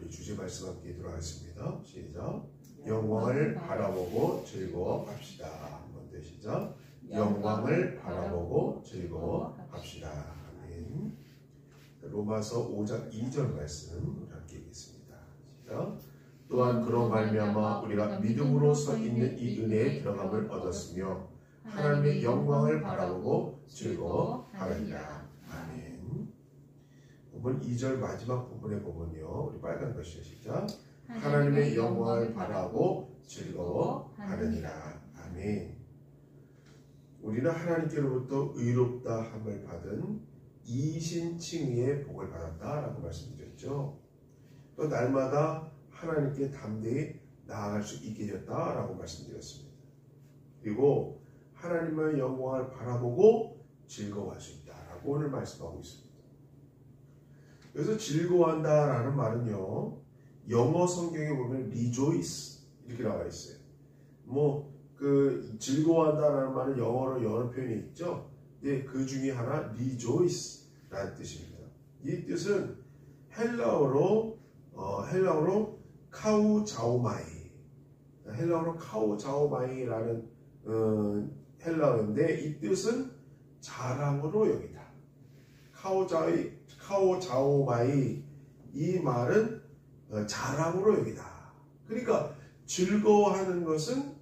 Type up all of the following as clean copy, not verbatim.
우리 주제 말씀 함께 들어가겠습니다. 시작. 영광을 바라보고 즐거워합시다. 한번 더 시작. 영광을 바라보고 즐거워합시다. 아멘. 로마서 5장 2절 말씀 우리 함께 읽겠습니다. 시작. 또한 그런 말미암아 우리가 믿음으로 서 있는 이 은혜에 들어감을 얻었으며 하나님의 영광을 바라보고 즐거워하리라. 아멘. 본문 2절 마지막 부분에 보면요, 우리 빨간 글씨로 시작. 하나님의 영광을 바라보고 즐거워하느니라. 아멘. 우리는 하나님께로부터 의롭다 함을 받은 이신칭의의 복을 받았다라고 말씀드렸죠. 또 날마다 하나님께 담대히 나아갈 수 있게 되었다라고 말씀드렸습니다. 그리고 하나님의 영광을 바라보고 즐거워할 수 있다라고 오늘 말씀하고 있습니다. 그래서 즐거워한다라는 말은요, 영어 성경에 보면 rejoice 이렇게 나와 있어요. 즐거워한다라는 말은 영어로 여러 표현이 있죠. 예, 그 중에 하나 rejoice라는 뜻입니다. 이 뜻은 헬라어로 카우자오마이라는 헬라어인데 이 뜻은 자랑으로 여기다. 카우자오마이 이 말은 자랑으로 여기다. 그러니까 즐거워하는 것은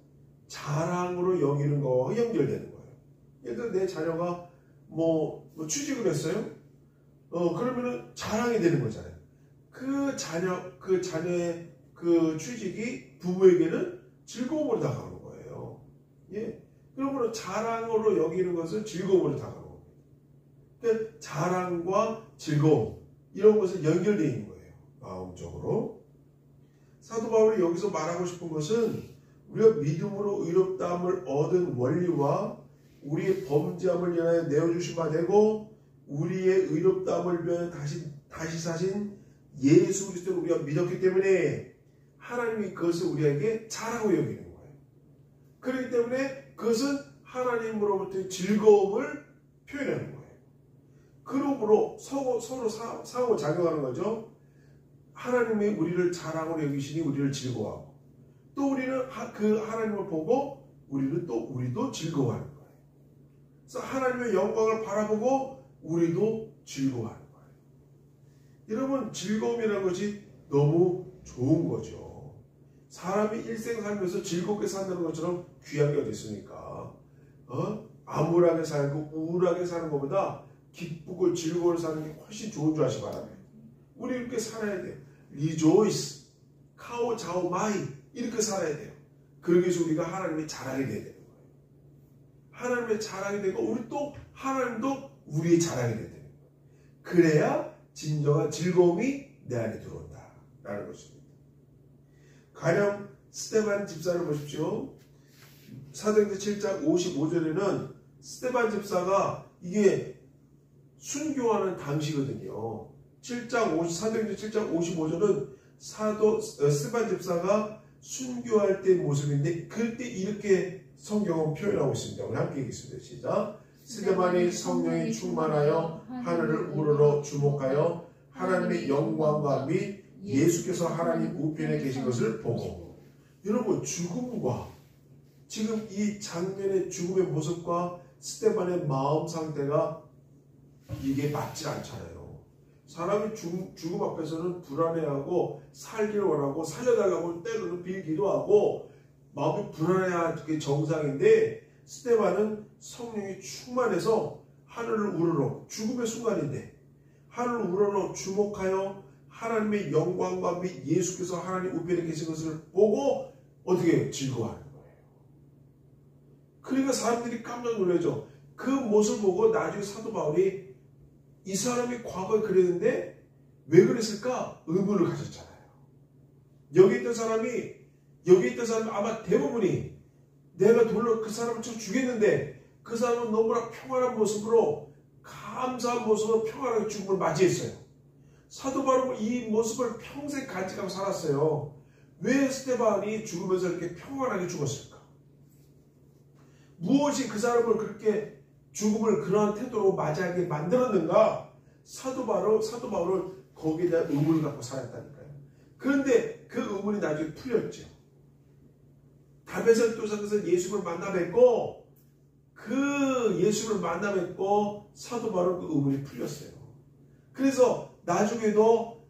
자랑으로 여기는 거와 연결되는 거예요. 예를 들어 내 자녀가 취직을 했어요. 그러면은 자랑이 되는 거잖아요. 그 자녀의 그 취직이 부모에게는 즐거움으로 다가오는 거예요. 예. 그러므로 자랑으로 여기는 것은 즐거움으로 다가오는 겁니다. 그러니까 자랑과 즐거움 이런 것은 연결되어 있는 거예요. 마음적으로. 사도 바울이 여기서 말하고 싶은 것은 우리가 믿음으로 의롭다함을 얻은 원리와 우리의 범죄함을 위하여 내어주신 바 되고 우리의 의롭다함을 위하여 다시 사신 예수 그리스도를 우리가 믿었기 때문에 하나님이 그것을 우리에게 자랑으로 여기는 거예요. 그렇기 때문에 그것은 하나님으로부터의 즐거움을 표현하는 거예요. 그러므로 서로 상호작용하는 거죠. 하나님이 우리를 자랑으로 여기시니 우리를 즐거워하고 또 우리는 그 하나님을 보고 우리도 즐거워하는 거예요. 그래서 하나님의 영광을 바라보고 우리도 즐거워하는 거예요. 여러분, 즐거움이라는 것이 너무 좋은 거죠. 사람이 일생 살면서 즐겁게 산다는 것처럼 귀한 게 어디 있습니까? 암울하게 살고 우울하게 사는 것보다 기쁘고 즐거워 사는 게 훨씬 좋은 줄 아시기 바랍니다. 우리 이렇게 살아야 돼요. 리조이스, 카오자오마이 이렇게 살아야 돼요. 그러기 위해서 우리가 하나님의 자랑이 돼야 되는 거예요. 하나님의 자랑이 되고 하나님도 우리의 자랑이 돼야 되는 거예요. 그래야 진정한 즐거움이 내 안에 들어온다라는 것입니다. 가령 스데반 집사를 보십시오. 사도행전 7장 55절에는 스데반 집사가 이게 순교하는 당시거든요. 사도행전 7장 55절은 스데반 집사가 순교할 때 모습인데 그때 이렇게 성경은 표현하고 있습니다. 우리 함께 읽겠습니다. 시작. 스데반이 성령에 충만하여 하늘을 우러러 주목하여 하나님의 영광과 및 예수께서 하나님 우편에 계신 것을 보고. 여러분, 죽음과 지금 이 장면의 죽음의 모습과 스데반의 마음 상태가 이게 맞지 않잖아요. 사람이 죽음 앞에서는 불안해하고 살기를 원하고 살려달라고 때로는 빌기도 하고 마음이 불안해야 그게 정상인데 스데반은 성령이 충만해서 하늘을 우러러 죽음의 순간인데 하늘을 우러러 주목하여 하나님의 영광과 및 예수께서 하나님 우편에 계신 것을 보고 어떻게 즐거워하는 거예요. 그러니까 사람들이 깜짝 놀라죠. 그 모습을 보고 나중에 사도 바울이 이 사람이 과거에 그랬는데 왜 그랬을까 의문을 가졌잖아요. 여기 있던 사람이 아마 대부분이 내가 돌로 그 사람을 쳐 죽였는데 그 사람은 너무나 평안한 모습으로 감사한 모습으로 평안하게 죽음을 맞이했어요. 사도 바울은 이 모습을 평생 간직하고 살았어요. 왜 스데반이 죽으면서 이렇게 평안하게 죽었을까? 무엇이 그 사람을 그렇게 죽음을 그러한 태도로 맞이하게 만들었는가? 사도 바울은 거기에 대한 의문을 갖고 살았다니까요. 그런데 그 의문이 나중에 풀렸죠. 다베셋 도상에서 예수를 만나 뵙고 그 예수를 만나 뵙고 사도 바울은 그 의문이 풀렸어요. 그래서 나중에도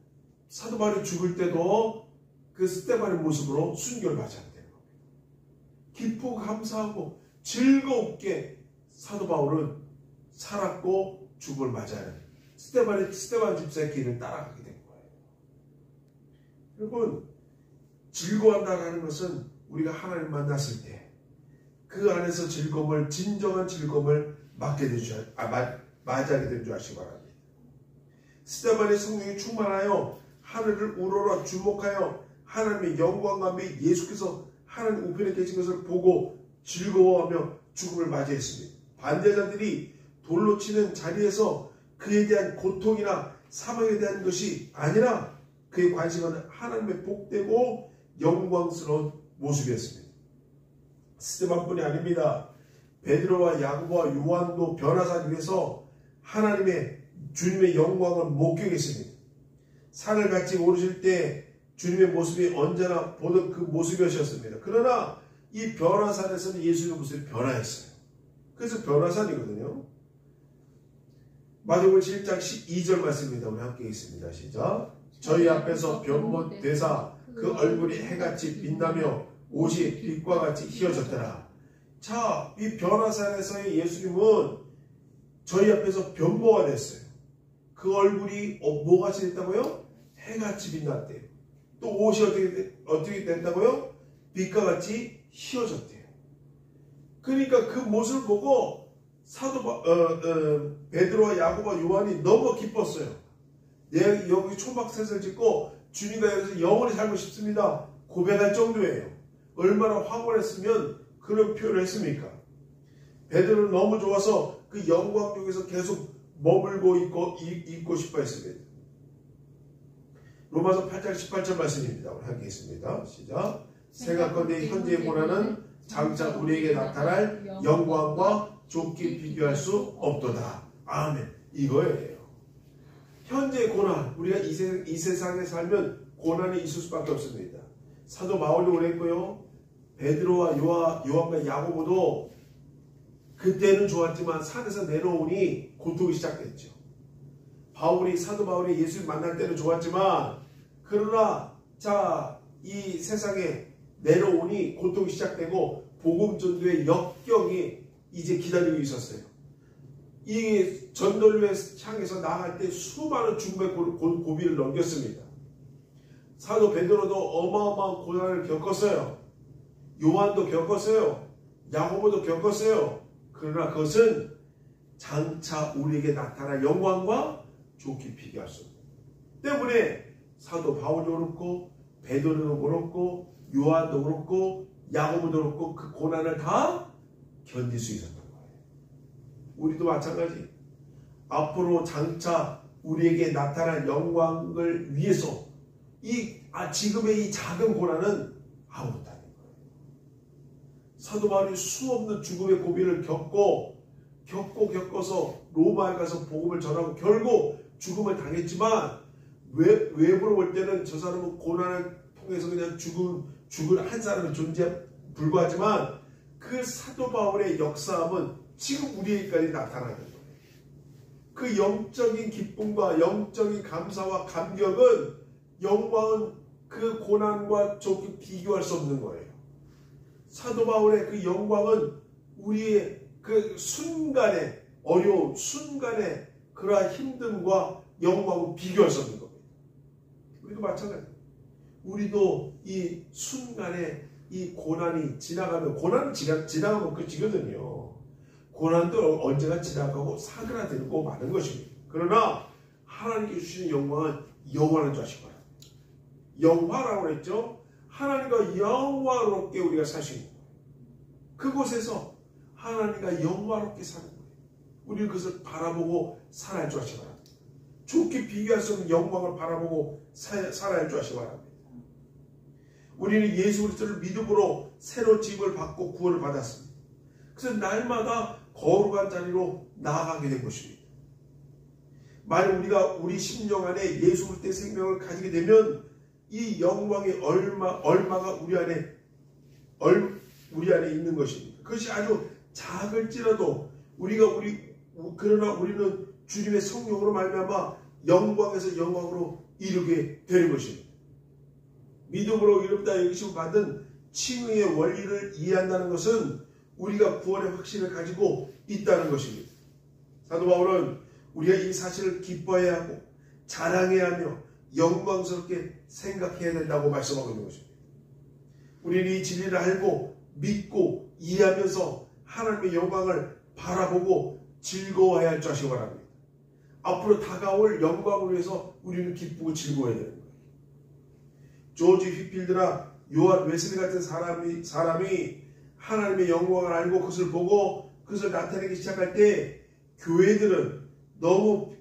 사도 바울이 죽을 때도 그 스데반의 모습으로 순교를 맞이하게 되는 겁니다. 기쁘고 감사하고 즐겁게 사도 바울은 살았고 죽음을 맞이하는 스데반 집사의 길을 따라가게 된 거예요. 여러분, 즐거워한다는 것은 우리가 하나님 만났을 때 그 안에서 즐거움을, 진정한 즐거움을 맞이하게 된 줄 아시기 바랍니다. 스데반의 성령이 충만하여 하늘을 우러러 주목하여 하나님의 영광과 예수께서 하나님 우편에 계신 것을 보고 즐거워하며 죽음을 맞이했습니다. 반대자들이 돌로 치는 자리에서 그에 대한 고통이나 사망에 대한 것이 아니라 그의 관심은 하나님의 복되고 영광스러운 모습이었습니다. 스데반뿐이 아닙니다. 베드로와 야고보와 요한도 변화산 위에서 주님의 영광을 목격했습니다. 산을 같이 오르실 때 주님의 모습이 언제나 보던 그 모습이었습니다. 그러나 이 변화산에서는 예수님의 모습이 변화했어요. 그래서 변화산이거든요. 마태복음 7장 12절 말씀입니다. 우리 함께 읽습니다. 시작. 저희 앞에서 변모되사 그 얼굴이 해같이 빛나며 옷이 빛과 같이 휘어졌더라. 자, 이 변화산에서의 예수님은 저희 앞에서 변모가 됐어요. 그 얼굴이 뭐같이 됐다고요? 해같이 빛났대요. 또 옷이 어떻게 됐다고요? 빛과 같이 휘어졌대요. 그러니까 그 모습을 보고 베드로와 야고보와 요한이 너무 기뻤어요. 내가 여기 초막셋을 짓고 주님과 여기서 영원히 살고 싶습니다. 고백할 정도예요. 얼마나 황홀했으면 그런 표현을 했습니까? 베드로는 너무 좋아서 그 영광 중에서 계속 머물고 있고 싶어 했습니다. 로마서 8장 18절 말씀입니다. 우리 함께 있습니다. 시작. 생각건대 현재의 고난은 장차 우리에게 나타날 영광과 좋게 비교할 수 없도다. 아멘. 이거예요. 현재의 고난, 우리가 이 세상에 살면 고난이 있을 수밖에 없습니다. 사도 바울도 그랬고요. 베드로와 요한과 야고보도 그때는 좋았지만 산에서 내려오니 고통이 시작됐죠. 사도 바울이 예수를 만날 때는 좋았지만 그러나 이 세상에 내려오니 고통이 시작되고 복음 전도의 역경이 이제 기다리고 있었어요. 이 전도를 향해서 나아갈 때 수많은 죽음의 고비를 넘겼습니다. 사도 베드로도 어마어마한 고난을 겪었어요. 요한도 겪었어요. 야고보도 겪었어요. 그러나 그것은 장차 우리에게 나타날 영광과 좋게 비교할 수 없다. 때문에 사도 바울도 그렇고 베드로도 그렇고 요한도 그렇고 야고보도 그렇고 그 고난을 다 견딜 수 있었던 거예요. 우리도 마찬가지. 앞으로 장차 우리에게 나타날 영광을 위해서 지금의 이 작은 고난은 아무것도 아닌 거예요. 사도 바울이 수없는 죽음의 고비를 겪어서 로마에 가서 복음을 전하고 결국 죽음을 당했지만 외부로 볼 때는 저 사람은 고난을 통해서 그냥 죽은 한 사람의 존재에 불과하지만 그 사도 바울의 역사함은 지금 우리에게까지 나타나는 거예요. 그 영적인 기쁨과 영적인 감사와 감격은 영광은 그 고난과 좋게 비교할 수 없는 거예요. 사도 바울의 그 영광은 우리의 그 순간의 어려움, 순간의 그러한 힘듦과 영광을 비교할 수 없는 겁니다. 우리도 마찬가지예요. 우리도 이 순간에 이 고난이 지나가면, 고난은 지나가면 끝이거든요. 고난도 언제가 지나가고 사그라들고 마는 것입니다. 그러나 하나님께 주시는 영광은 영원한 줄 아시기 바랍니다. 영화라고 했죠. 하나님과 영화롭게 우리가 살 수 있는 거예요. 그곳에서 하나님과 영화롭게 사는 거예요. 우리는 그것을 바라보고 살아야 할 줄 아시기 바랍니다. 좋게 비교할 수 없는 영광을 바라보고 살아야 할 줄 아시기 바랍니다. 우리는 예수 그리스도를 믿음으로 새로 집을 받고 구원을 받았습니다. 그래서 날마다 거룩한 자리로 나아가게 된 것입니다. 만약 우리가 우리 심령 안에 예수 그리스도의 생명을 가지게 되면 이 영광의 얼마가 우리 안에 있는 것입니다. 그것이 아주 작을지라도 그러나 우리는 주님의 성령으로 말미암아 영광에서 영광으로 이르게 되는 것입니다. 믿음으로 이름다 여기심 받은 칭의의 원리를 이해한다는 것은 우리가 구원의 확신을 가지고 있다는 것입니다. 사도 바울은 우리가 이 사실을 기뻐해야 하고 자랑해야 하며 영광스럽게 생각해야 된다고 말씀하고 있는 것입니다. 우리는 이 진리를 알고 믿고 이해하면서 하나님의 영광을 바라보고 즐거워해야 할 자식이 바랍니다. 앞으로 다가올 영광을 위해서 우리는 기쁘고 즐거워해야 되는 거예요. 조지 휘필드나 요한 웨슬리 같은 사람이 하나님의 영광을 알고 그것을 보고 그것을 나타내기 시작할 때 교회들은 너무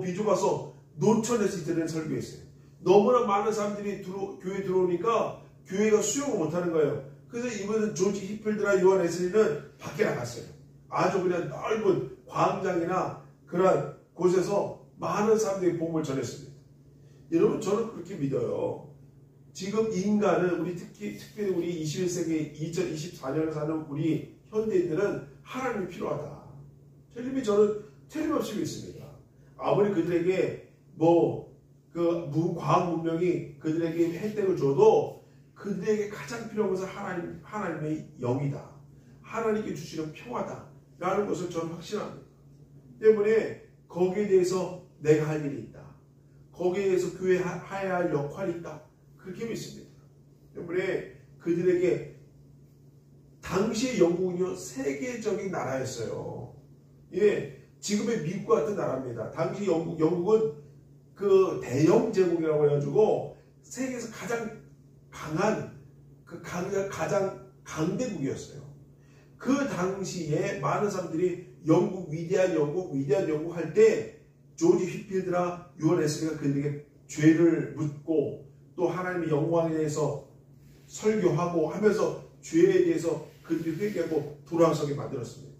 비좁아서 노천에서 드리는 설교했어요. 너무나 많은 사람들이 교회에 들어오니까 교회가 수용을 못하는 거예요. 그래서 이번은 조지 휘필드나 요한 웨슬리는 밖에 나갔어요. 아주 그냥 넓은 광장이나 그런 곳에서 많은 사람들이 복음을 전했습니다. 여러분, 저는 그렇게 믿어요. 지금 인간은 특별히 우리 21세기 2024년에 사는 우리 현대인들은 하나님이 필요하다. 저는 틀림없이 믿습니다. 아무리 그들에게 과학 문명이 그들에게 혜택을 줘도 그들에게 가장 필요한 것은 하나님의 영이다. 하나님께 주시는 평화다. 라는 것을 저는 확신합니다. 때문에 거기에 대해서 내가 할 일이 있다. 거기에 대해서 교회에 해야 할 역할이 있다. 그렇게 믿습니다. 때문에 그들에게 당시의 영국은요, 세계적인 나라였어요. 예, 지금의 미국과 같은 나라입니다. 당시 영국은 그 대영 제국이라고 해가지고 세계에서 가장 강한 가장 강대국이었어요. 그 당시에 많은 사람들이 위대한 영국 할 때 조지 휘필드나 요한 웨슬리가 그들에게 죄를 묻고 또 하나님의 영광에 대해서 설교하고 하면서 죄에 대해서 그들이 회개하고 돌아서게 만들었습니다.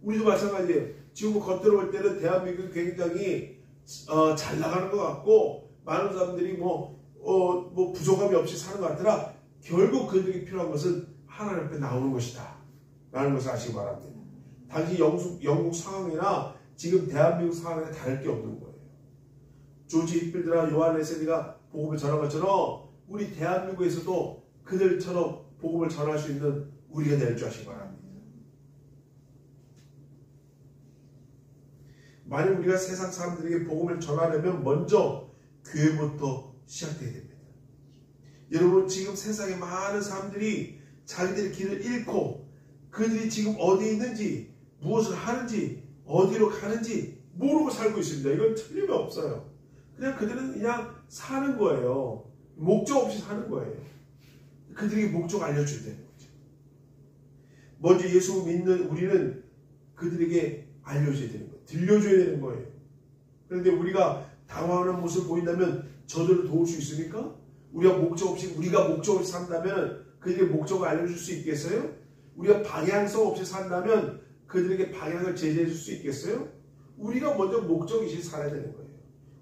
우리도 마찬가지예요. 지금 겉으로 볼 때는 대한민국이 굉장히 잘 나가는 것 같고 많은 사람들이 부족함이 없이 사는 것 같으나 결국 그들에게 필요한 것은 하나님 앞에 나오는 것이다 라는 것을 아시기 바랍니다. 당시 영국 상황이나 지금 대한민국 상황에 다를 게 없는 거예요. 조지 휘필드나 요한 웨슬리가 복음을 전한 것처럼 우리 대한민국에서도 그들처럼 복음을 전할 수 있는 우리가 될 줄 아시기 바랍니다. 만약 우리가 세상 사람들에게 복음을 전하려면 먼저 교회부터 시작돼야 됩니다. 여러분, 지금 세상에 많은 사람들이 자기들의 길을 잃고 그들이 지금 어디에 있는지 무엇을 하는지 어디로 가는지 모르고 살고 있습니다. 이건 틀림없어요. 그들은 그냥 사는 거예요. 목적 없이 사는 거예요. 그들에게 목적 알려줘야 되는 거죠. 먼저 예수 믿는 우리는 그들에게 알려줘야 되는 거예요. 들려줘야 되는 거예요. 그런데 우리가 당황하는 모습을 보인다면 저들을 도울 수 있습니까? 우리가 목적 없이 산다면 그들에게 목적을 알려줄 수 있겠어요? 우리가 방향성 없이 산다면 그들에게 방향을 제시해 줄 수 있겠어요? 우리가 먼저 목적이시 살아야 되는 거예요.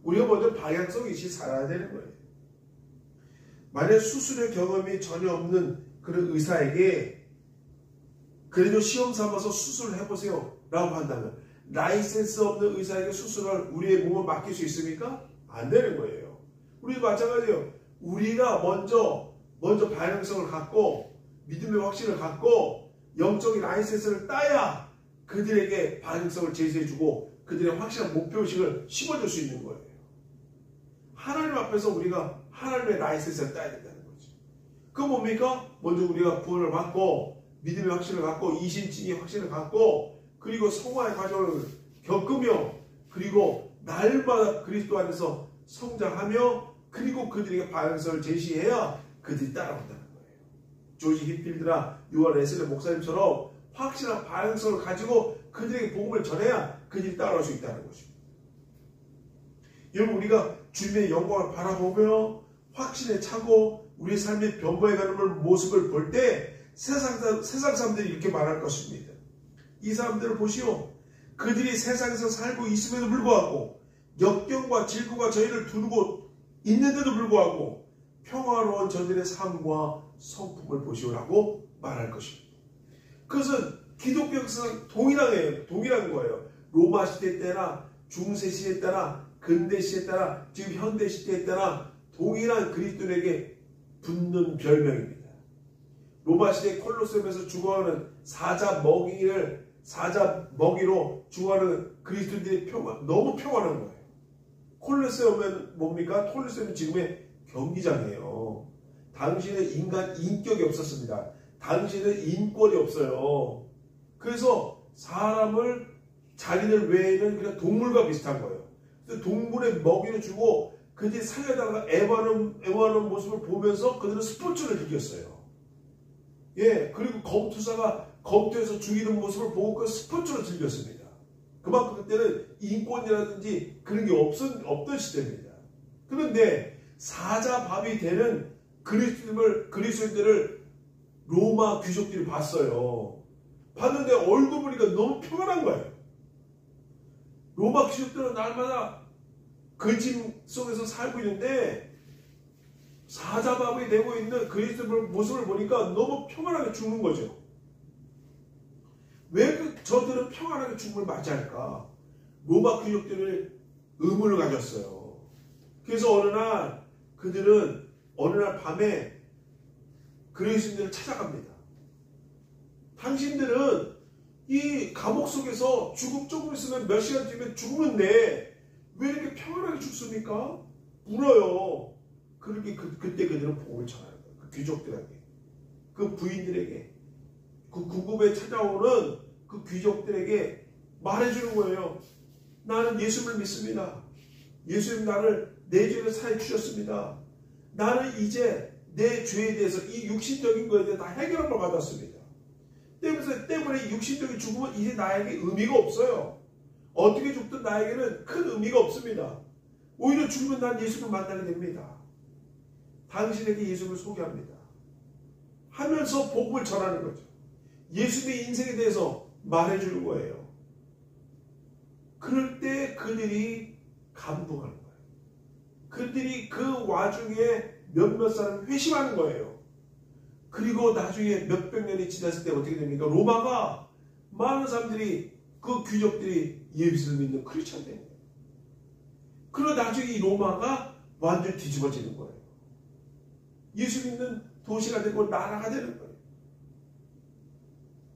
우리가 먼저 방향성이시 살아야 되는 거예요. 만약 수술의 경험이 전혀 없는 그런 의사에게 그래도 시험 삼아서 수술을 해보세요 라고 한다면 라이센스 없는 의사에게 수술을 우리의 몸을 맡길 수 있습니까? 안 되는 거예요. 우리도 마찬가지예요. 우리가 먼저 방향성을 갖고 믿음의 확신을 갖고 영적인 라이센스를 따야 그들에게 방향성을 제시해주고 그들의 확실한 목표의식을 심어줄 수 있는 거예요. 하나님 앞에서 우리가 하나님의 라이센스를 따야 된다는 거죠. 그건 뭡니까? 먼저 우리가 구원을 받고 믿음의 확신을 갖고 이신칭의 확신을 갖고 그리고 성화의 과정을 겪으며 그리고 날마다 그리스도 안에서 성장하며 그리고 그들에게 방향성을 제시해야 그들이 따라온다는 거예요. 조지 휘필드나 요한 웨슬리 목사님처럼 확실한 방향성을 가지고 그들에게 복음을 전해야 그들이 따라올 수 있다는 것입니다. 여러분, 우리가 주님의 영광을 바라보며 확신에 차고 우리 삶의 변모해가는 모습을 볼 때 세상 사람들이 이렇게 말할 것입니다. 이 사람들을 보시오. 그들이 세상에서 살고 있음에도 불구하고 역경과 질고가 저희를 두르고 있는데도 불구하고 평화로운 저들의 삶과 성품을 보시오라고 말할 것입니다. 그것은 기독교 역사상 동일한 거예요. 로마 시대 때나 중세 시대 때나 근대 시대 때나 지금 현대 시대에 때나 동일한 그리스도인에게 붙는 별명입니다. 로마 시대 콜로세움에서 죽어가는 사자 먹이로 죽어가는 그리스도인들의 너무 평안한 거예요. 콜로세움은 뭡니까? 콜로세움은 지금의 경기장이에요. 당시에는 인격이 없었습니다. 당시에는 인권이 없어요. 그래서 사람을 자기들 외에는 그냥 동물과 비슷한 거예요. 그래서 동물의 먹이를 주고 그들이 살려다가 애원하는 모습을 보면서 그들은 스포츠를 즐겼어요. 예, 그리고 검투사가 검투에서 죽이는 모습을 보고 그 스포츠를 즐겼습니다. 그만큼 그때는 인권이라든지 그런 게 없던 시대입니다. 그런데 사자밥이 되는 그리스도인들을 로마 귀족들이 봤어요. 봤는데 얼굴 보니까 너무 평안한 거예요. 로마 귀족들은 날마다 근심 속에서 살고 있는데 사자밥이 되고 있는 그리스도의 모습을 보니까 너무 평안하게 죽는 거죠. 왜 저들은 평안하게 죽음을 맞이할까? 로마 귀족들을 의문을 가졌어요. 그래서 그들은 어느 날 밤에 그리스도인들을 찾아갑니다. 당신들은 이 감옥 속에서 조금 있으면 몇 시간 뒤면 죽는데 왜 이렇게 평안하게 죽습니까? 울어요. 그렇게 그때 그들은 복음을 전하는 거예요. 그 귀족들에게, 그 부인들에게, 그 구급에 찾아오는 그 귀족들에게 말해주는 거예요. 나는 예수를 믿습니다. 예수님 나를 내 죄를 사해 주셨습니다. 나는 이제 내 죄에 대해서 이 육신적인 것에 대해 다 해결을 받았습니다. 때문에 육신적인 죽음은 이제 나에게 의미가 없어요. 어떻게 죽든 나에게는 큰 의미가 없습니다. 오히려 죽으면 난 예수를 만나게 됩니다. 당신에게 예수를 소개합니다. 하면서 복음을 전하는 거죠. 예수님의 인생에 대해서 말해주는 거예요. 그럴 때 그들이 감동하는 거예요. 그들이 그 와중에 몇몇 사람이 회심하는 거예요. 그리고 나중에 몇백 년이 지났을 때 어떻게 됩니까? 로마가 많은 사람들이 그 귀족들이 예수를 믿는 크리스찬이 되는 거예요. 그리고 나중에 이 로마가 완전히 뒤집어지는 거예요. 예수 믿는 도시가 되고 나라가 되는 거예요.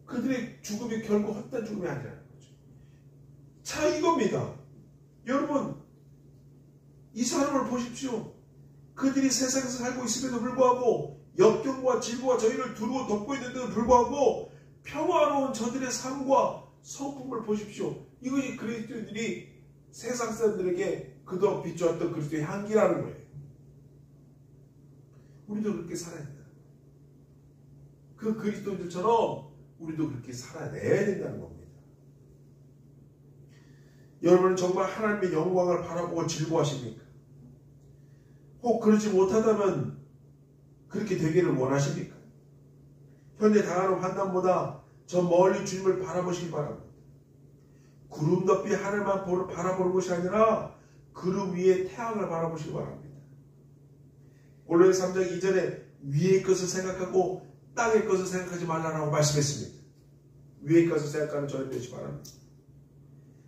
그들의 죽음이 결국 헛된 죽음이 아니라는 거죠. 자, 이겁니다. 여러분, 이 사람을 보십시오. 그들이 세상에서 살고 있음에도 불구하고 역경과 질고가 저희를 두르고 덮고 있는데도 불구하고 평화로운 저들의 삶과 성품을 보십시오. 이것이 그리스도인들이 세상 사람들에게 그동안 비추었던 그리스도의 향기라는 거예요. 우리도 그렇게 살아야 된다. 그 그리스도인들처럼 우리도 그렇게 살아내야 된다는 겁니다. 여러분은 정말 하나님의 영광을 바라보고 즐거워하십니까? 혹 그러지 못하다면 그렇게 되기를 원하십니까? 현재 당하는 환난보다 저 멀리 주님을 바라보시기 바랍니다. 구름 덮이 하늘만 바라보는 것이 아니라 구름 위에 태양을 바라보시기 바랍니다. 골로새 3장 2절에 위의 것을 생각하고 땅의 것을 생각하지 말라라고 말씀했습니다. 위의 것을 생각하는 저희 되시기 바랍니다.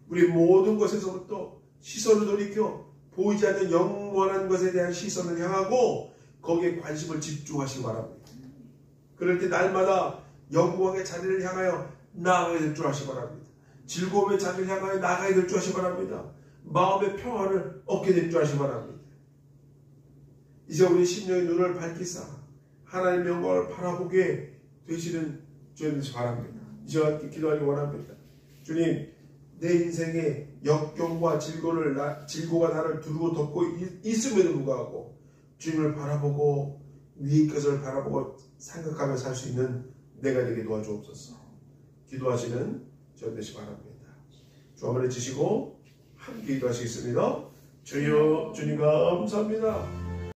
우리 모든 것에서부터 시선을 돌이켜 보이지 않는 영원한 것에 대한 시선을 향하고 거기에 관심을 집중하시기 바랍니다. 그럴 때 날마다 영광의 자리를 향하여 나아가야 될 줄 아시기 바랍니다. 즐거움의 자리를 향하여 나아가야 될 줄 아시기 바랍니다. 마음의 평화를 얻게 될 줄 아시기 바랍니다. 이제 우리 심령의 눈을 밝히사 하나님의 영광을 바라보게 되시는 주님 바랍니다. 이제 함께 기도하기 원합니다. 주님, 내 인생의 역경과 질고가 나를 두르고 덮고 있음에도 불구하고 주님을 바라보고 위의 것을 바라보고 생각하며 살 수 있는 내가 되게 도와주옵소서. 기도하시는 저 되시 바랍니다. 주 한번 해주시고 함께 기도하시겠습니다. 주여, 주님 감사합니다.